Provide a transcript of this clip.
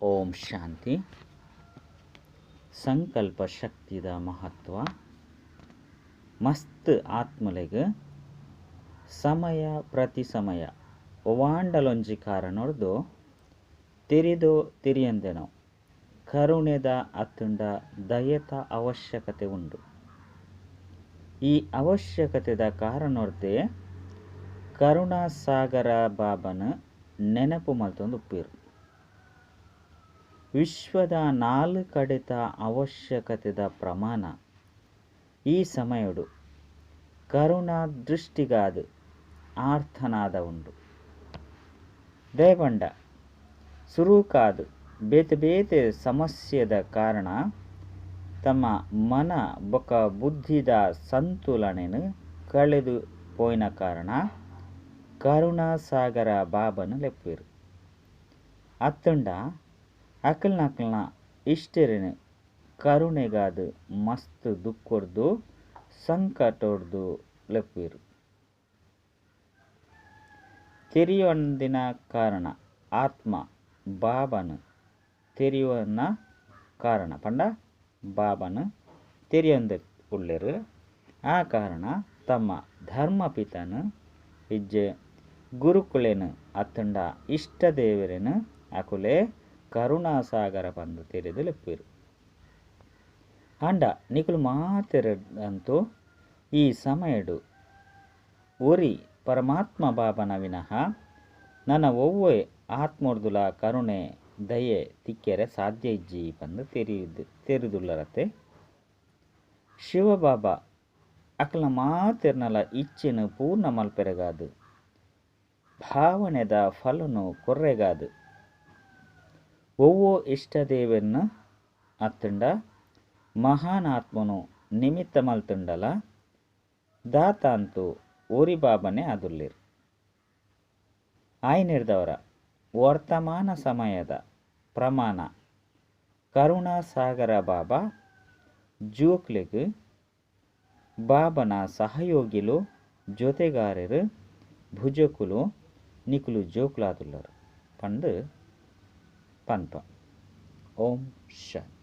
ಓಂ ಶಾಂತಿ. ಸಂಕಲ್ಪ ಶಕ್ತಿದ ಮಹತ್ವ ಮಸ್ತ್ ಆತ್ಮಲೆಗ್ ಸಮಯ ಪ್ರತಿ ಸಮಯ ಒವಾಂಡಲೊಂಜಿ ಕಾರಣೊಡ್ದು ತಿರಿದೋ ತಿರಿಯಂದೆನೋ ಕರುಣೆದ ಅತ್ತುಂಡ ದಯತ ಅವಶ್ಯಕತೆ ಉಂಡು. ಈ ಅವಶ್ಯಕತೆದ ಕಾರಣೊಡ್ದೆ ಕರುಣಾಸಾಗರ ಬಾಬನ ನೆನಪು ಮಲ್ತೊಂದು ಉಪ್ಪೇರು. ವಿಶ್ವದ 4 ಕಡೆತ ಅವಶ್ಯಕತೆದ ಪ್ರಮಾಣ ಈ ಸಮಯಡು ಕರುಣಾ ದೃಷ್ಟಿಗಾದ ಆರ್ಥನಾದ ಉಂಡು. ದಯಪಂಡ ಸುರೂಕಾದ ಬೇತೆ ಬೇತೆ ಸಮಸ್ಯೆದ ಕಾರಣ ತಮ್ಮ ಮನ ಬೊಕ ಬುದ್ಧಿದ ಸಂತುಲನೆನು ಕಳೆದು ಪೋಯಿನ ಕಾರಣ ಕರುಣಾಸಾಗರ ಬಾಬನ ಲೆಪ್ಪೇರು. ಅತ್ತುಂಡ ಅಕಲ್ನ ಇಷ್ಟೆರೆನು ಕರುಣೆಗಾದ ಮಸ್ತ್ ದುಃಖೊಡ್ದು ಸಂಕಟೊಡ್ದು ಲೆಪ್ಪೇರು. ತೆರಿಯೊಂದಿನ ಕಾರಣ ಆತ್ಮ ಬಾಬನು ತೆರಿಯುವನ ಕಾರಣ ಪಂಡ ಬಾಬನು ತೆರಿಯೊಂದೆ ಉಳ್ಳೆರು. ಆ ಕಾರಣ ತಮ್ಮ ಧರ್ಮಪಿತನು ಇಜ್ಜೆ ಗುರುಕುಲೆನು ಅತ್ತುಂಡ ಇಷ್ಟ ದೇವರೆನು ಅಕುಲೆ ಕರುಣಾಸಾಗರ ಬಂದು ತೆರೆದು ಲೆಪ್ಪೇರು. ಅಂಡ ನಿಕುಲು ಮಾತೆರಂತೂ ಈ ಸಮಯಡು ಒರಿ ಪರಮಾತ್ಮ ಬಾಬನ ವಿನಃ ನನ್ನ ಒವ್ವೆ ಆತ್ಮೋರ್ದುಲ ಕರುಣೆ ದಯೆ ತಿಕ್ಕೆರೆ ಸಾಧ್ಯ ಇಜ್ಜಿ ಬಂದು ತೆರೆದುಳ್ಳರತೆ. ಶಿವಬಾಬ ಅಕಲ್ನ ಮಾತೆರ್ನಲ ಇಚ್ಛೆನು ಪೂರ್ಣ ಮಲ್ಪೆರೆಗಾದು ಭಾವನೆದ ಫಲನು ಕೊರ್ರೆಗಾದು ಒವ್ವೋ ಇಷ್ಟದೇವೆನ್ನು ಅತ್ತುಂಡ ಮಹಾನ್ ಆತ್ಮನು ನಿಮಿತ್ತ ಮಲ್ತುಂಡಲ ದಾತಂತೂ ಓರಿ ಬಾಬನೆ ಅದುಲ್ಲೇರು. ಆಯ್ನಿರ್ದವರ ವರ್ತಮಾನ ಸಮಯದ ಪ್ರಮಾಣ ಕರುಣಾಸಾಗರ ಬಾಬಾ ಜೋಕ್ಲೆಗ್ ಬಾಬನ ಸಹಯೋಗಿಲು ಜೊತೆಗಾರರು ಭುಜಕುಲು ನಿಕುಲು ಜೋಕ್ಲಾದುಲ್ಲರು ಪಂಡು ಪನ್ಪ. ಓಂ ಶಾಂತಿ.